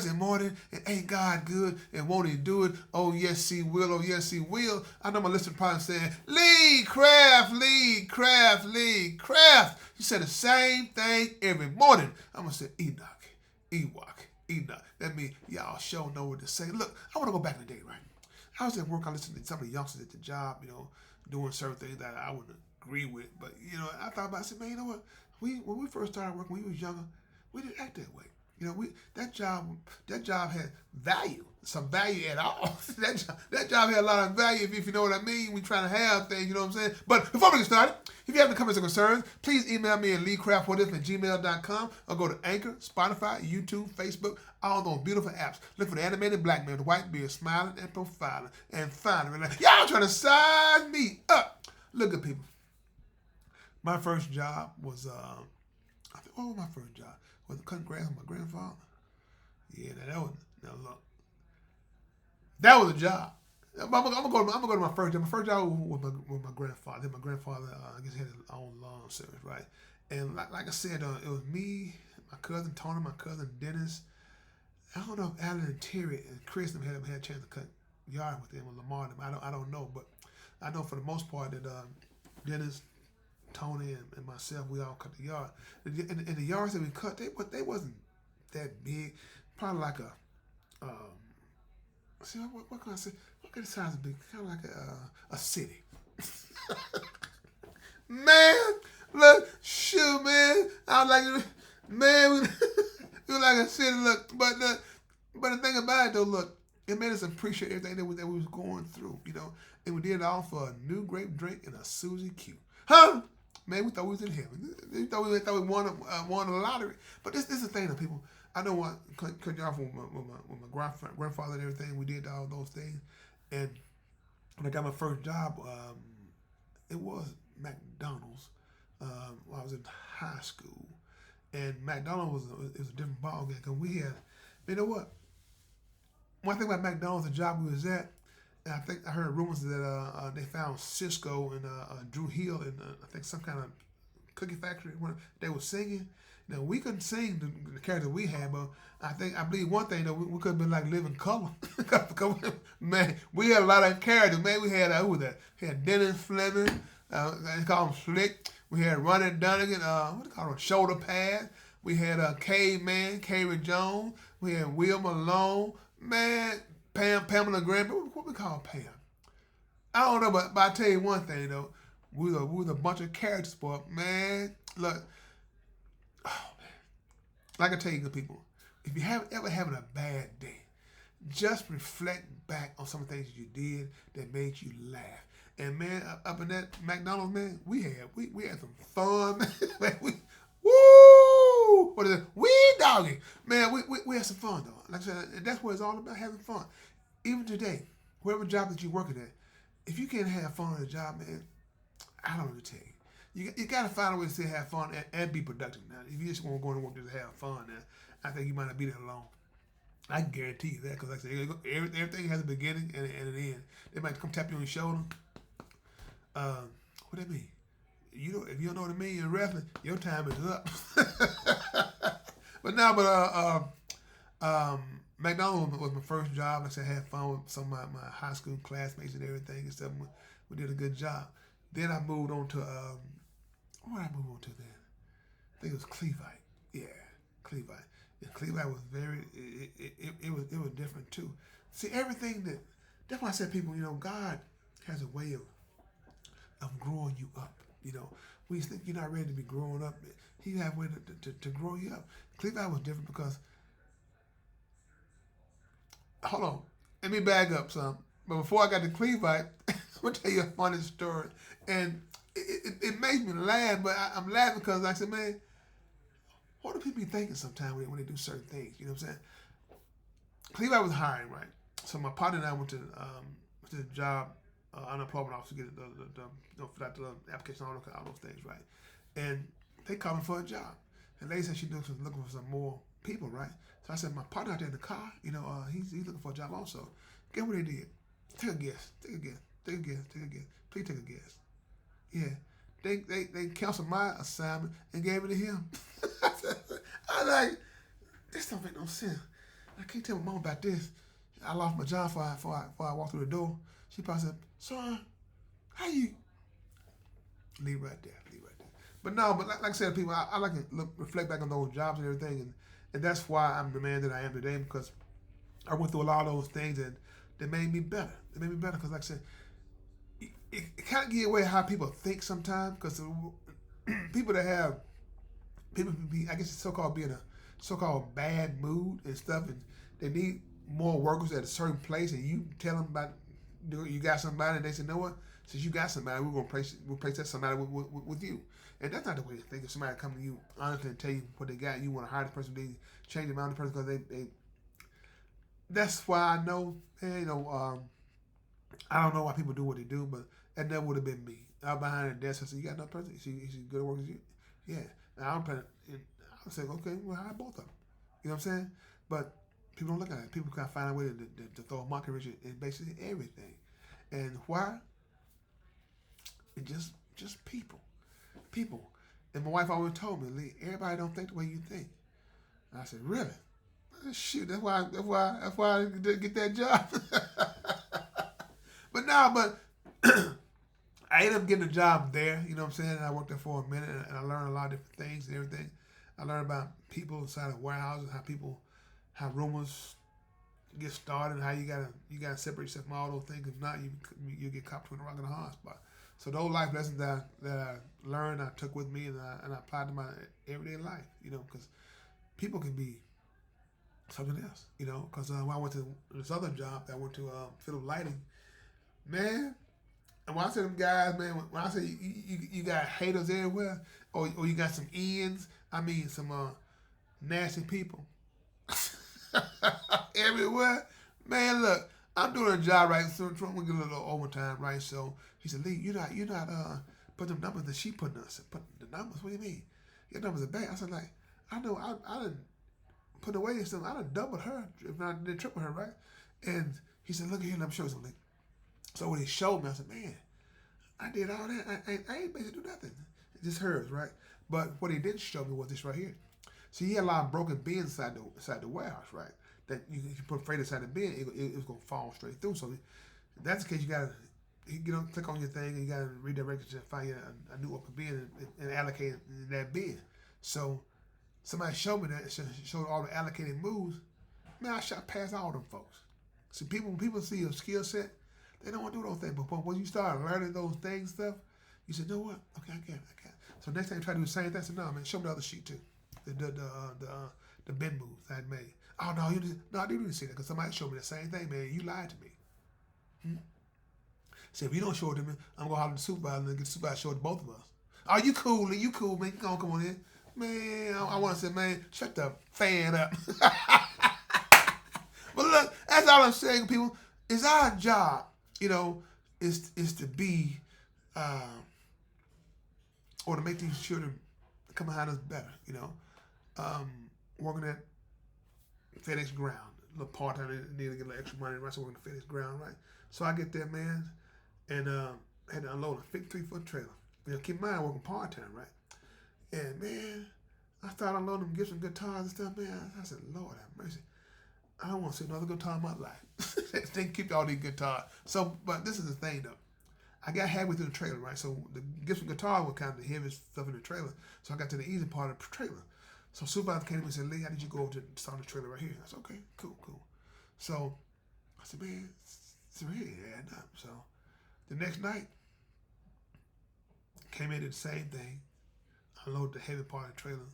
Thursday morning, and ain't God good, and won't he do it? Oh, yes, he will. Oh, yes, he will. I know my listener probably saying, Lee Craft, Lee Craft, Lee Craft. You said the same thing every morning. I'm going to say Enoch, Enoch. That means y'all sure know what to say. Look, I want to go back in the day, right? I was at work, I listened to some of the youngsters at the job, doing certain things that I wouldn't agree with. But, I thought about it, I said, man, you know what? When we first started working, when we was younger, we didn't act that way. That job had value, some value at all. that job had a lot of value, if you know what I mean. We trying to have things, you know what I'm saying? But before we get started, if you have any comments or concerns, please email me at leecraftwhatif@gmail.com or go to Anchor, Spotify, YouTube, Facebook, all those beautiful apps. Look for the animated black man with the white beard, smiling and profiling. And finally, y'all trying to size me up. Look at people. My first job was, what was my first job? Was cutting grass with my grandfather. Yeah, now look, that was a job. I'm gonna go to my first job. My first job was with my grandfather. Then my grandfather, I guess, had his own lawn service, right? And like I said, it was me, my cousin Tony, my cousin Dennis. I don't know if Alan and Terry and Chris had a chance to cut yard with them, with Lamar. I don't know, but I know for the most part that Dennis, Tony, and myself, we all cut the yard. And the yards that we cut, they wasn't that big. Probably like what can I say? What kind of size is big? Kind of like a city. Man, look, shoot, man. I was like, man, we were like a city. Look, but the thing about it though, look, it made us appreciate everything that we was going through, and we did it all for a new grape drink and a Suzy Q. Huh? Man, we thought we was in heaven. We thought we won the lottery. But this is the thing, though, people. I know what cut you off with my grandfather and everything. We did all those things, and when I got my first job, it was McDonald's. When I was in high school, and McDonald's was a different ballgame because we had. You know what? One thing about McDonald's, the job we was at. And I think I heard rumors that they found Cisco and Drew Hill in I think some kind of cookie factory when they were singing. Now we couldn't sing the character we had, but I believe one thing though we could have been like Living Color. Man, we had a lot of characters. Man, we had who was that? We had Dennis Fleming. They call him Slick. We had Ronnie Dunnigan. What do they call him? Shoulder Pad. We had Caveman, Carey Jones. We had Will Malone. Man. Pamela Graham, what we call Pam? I don't know, but I tell you one thing though, we was a bunch of characters, but man, look, oh man, like I tell you, good people, if you ever having a bad day, just reflect back on some of the things you did that made you laugh. And man, up in that McDonald's, man, we had some fun, man. Woo! What is it? We dogging, man. We had some fun though. Like I said, and that's what it's all about, having fun. Even today, whatever job that you're working at, if you can't have fun at a job, man, I don't know what to tell you. You got to find a way to still have fun and be productive. Now, if you just want to go to work just to have fun, now, I think you might not be there long. I can guarantee you that because, like I said, everything has a beginning and an end. They might come tap you on your shoulder. What that mean? If you don't know what it means in wrestling, your time is up. McDonald's was my first job. Like I said, I had fun with some of my high school classmates and everything and stuff. We did a good job. Then I moved on to, what did I move on to then? I think it was Clevite. Yeah, Clevite. And Clevite was it was different too. See, that's why I said people, God has a way of growing you up. When you think you're not ready to be growing up, He has a way to grow you up. Clevite was different because, hold on, let me back up some. But before I got to Clevite, I'm going to tell you a funny story. And it makes me laugh, but I'm laughing because I said, man, what do people be thinking sometimes when they do certain things? You know what I'm saying? Clevite was hiring, right? So my partner and I went to the job, unemployment office to get fill out the application, all those things, right? And they called me for a job. And lady said she was looking for some more people, right? So I said, my partner out there in the car, he's looking for a job also. Guess what they did? Take a guess. Please take a guess. Yeah. They canceled my assignment and gave it to him. I like, this don't make no sense. I can't tell my mom about this. I lost my job before I walked through the door. She probably said, son, how you leave right there, leave right there. But no, but like I said, people, I like to reflect back on those jobs and everything, and that's why I'm the man that I am today, because I went through a lot of those things that made me better. They made me better because, like I said, it kind of get away how people think sometimes, because people that have people be, I guess it's so-called being a so-called bad mood and stuff, and they need more workers at a certain place, and you tell them about you got somebody, and they say, you know what, since you got somebody, we'll place that somebody with you. And that's not the way to think. If somebody come to you honestly and tell you what they got, you want to hire the person, they change them out the person because they that's why I know, man, I don't know why people do what they do, but that never would have been me. I was behind the desk. I said, you got another person? Is she good at work as you? Yeah. And I was saying, okay, we'll hire both of them. You know what I'm saying? But people don't look at it. People kind of find a way to throw a monkey wrench in basically everything. And why? It's just people. People. And my wife always told me, Lee, everybody don't think the way you think. And I said, really? Shoot, that's why I didn't get that job. but I ended up getting a job there, you know what I'm saying? And I worked there for a minute, and I learned a lot of different things and everything. I learned about people inside of warehouses, how rumors get started, how you gotta separate yourself from all those things. If not, you get caught between a rock and a hard spot. So those life lessons that I learned, I took with me, and I applied to my everyday life, because people can be something else, because when I went to this other job, that I went to Philip Lighting, man. And when I say them guys, man, when I say you got haters everywhere, or you got some ends, I mean some nasty people everywhere. Man, look, I'm doing a job right, so I'm gonna get a little overtime, right? So he said, Lee, you're not put them numbers that she put us. Put the numbers. What do you mean? Your numbers are bad. I said, like, I know I didn't put away and stuff. I done doubled her, if not did triple her, right? And he said, look at here, let me show you something. So when he showed me, I said, man, I did all that. I ain't basically do nothing. It's just hers, right? But what he didn't show me was this right here. See, he had a lot of broken bins inside the warehouse, right? That you put freight inside the bin, it was going to fall straight through. So if that's the case, you got to click on your thing, and you got to redirect it to find a new open bin and allocate it in that bin. So somebody showed me that, showed all the allocated moves. Man, I shot past all them folks. See, when people see your skill set, they don't want to do those things. But when you start learning those things, stuff, you say, you know what? Okay, I get it. So next time you try to do the same thing, I said, no, man, show me the other sheet too. The bin moves I had made. Oh, no, I didn't see that because somebody showed me the same thing, man. You lied to me. Say, if you don't show it to me, I'm going to holler at the supervisor and get the supervisor to show it to both of us. Oh, you cool, Lee. You cool, man. Come on in. Man, I want to say, man, shut the fan up. But look, that's all I'm saying, people. It's our job, is to be, or to make these children come behind us better, working at FedEx Ground, a little part-time, they need to get a little extra money, right? So working at FedEx Ground, right? So I get there, man, and had to unload a 53-foot trailer. Keep in mind, I'm working part-time, right? And, man, I started unloading them, get some guitars and stuff, man. I said, Lord have mercy. I don't want to see another guitar in my life. They keep all these guitars. So, but this is the thing, though. I got halfway through the trailer, right? So the gifts and guitar were kind of the heaviest stuff in the trailer. So I got to the easy part of the trailer. So supervisor came to me and said, Lee, I need you to go over to start the trailer right here. I said, okay, cool. So I said, man, it's really adding up. So the next night, came in, did the same thing. I loaded the heavy part of the trailer.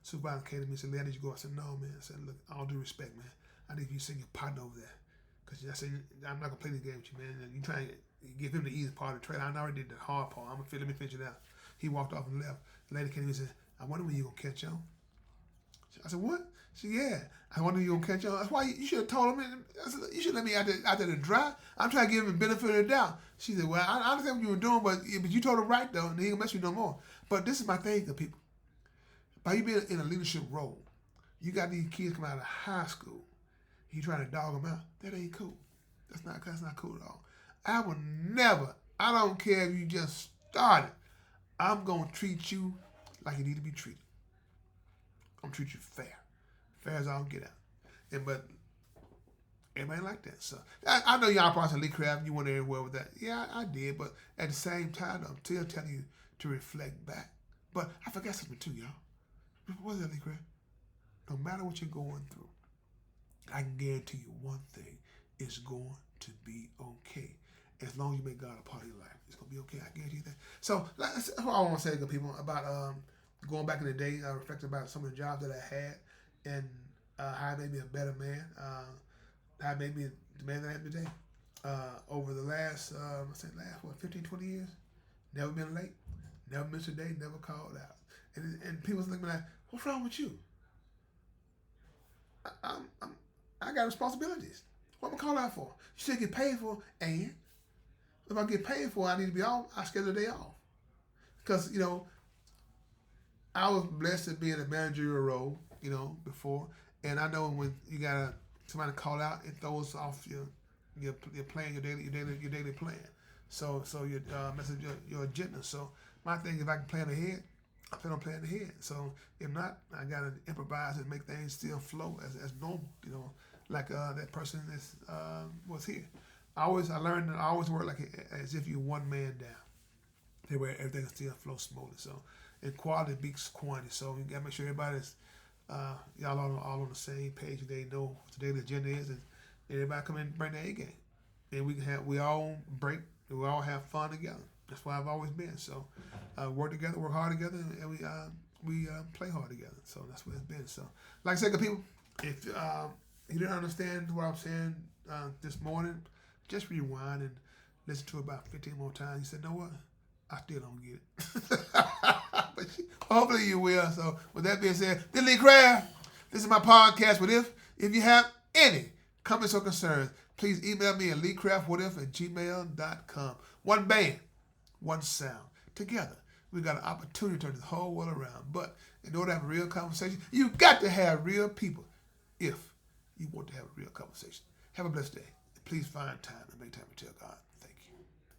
Supervisor came to me and said, Lee, I need you to go. I said, no, man. I said, look, all due respect, man. I need you to send your partner over there. Because I said, I'm not going to play this game with you, man. You try to give him the easy part of the trailer. I already did the hard part. Let me finish it out. He walked off and left. The lady came to me and said, I wonder when you going to catch on. I said, what? She said, yeah. I wonder when you going to catch on. That's why you should have told him. I said, you should let me out there to dry. I'm trying to give him the benefit of the doubt. She said, well, I understand what you were doing, but you told him right, though, and he ain't going to mess with you no more. But this is my thing to people. By you being in a leadership role, you got these kids coming out of high school. You trying to dog them out. That ain't cool. That's not cool at all. I would never, I don't care if you just started, I'm going to treat you like you need to be treated. I'm going to treat you fair. Fair as I'll get out. But Everybody like that. So I know y'all probably said Lee Craft, you went everywhere with that. Yeah, I did, but at the same time, I'm still telling you to reflect back. But I forgot something too, y'all. What's that, Lee Craft? No matter what you're going through, I can guarantee you one thing: it's going to be okay. As long as you make God a part of your life, it's gonna be okay. I guarantee you that. So that's what I want to say to people about going back in the day. I reflected about some of the jobs that I had and how it made me a better man. How it made me the man that I am today. Over the last, what, 15, 20 years, never been late, never missed a day, never called out. And people look at me like, what's wrong with you? I got responsibilities. What am I call out for? You still get paid for, and if I get paid for, I need to be off. I schedule a day off because I was blessed to be in a managerial role, before, and I know when you got somebody call out, it throws off your plan, your daily plan. So your message, your agenda. So my thing, if I can plan ahead, I plan on planning ahead. So if not, I gotta improvise and make things still flow as normal. Like that person that was here. I learned that I always work like as if you're one man down. Where everything still flows smoothly. So, and quality beats quantity. So you gotta make sure everybody's y'all all on the same page. They know what the daily agenda is, and everybody come in and bring their A game. And we all break, and we all have fun together. That's why I've always been. So, work together, work hard together, and we play hard together. So that's what it's been. So, like I said, good people, if you didn't understand what I'm saying this morning, just rewind and listen to it about 15 more times. You said, know what? I still don't get it. But hopefully you will. So with that being said, this is Lee Craft. This is my podcast. What if you have any comments or concerns, please email me at leecraftwhatif@gmail.com. One band, one sound. Together, we got an opportunity to turn this whole world around. But in order to have a real conversation, you got to have real people if you want to have a real conversation. Have a blessed day. Please find time and make time to tell God.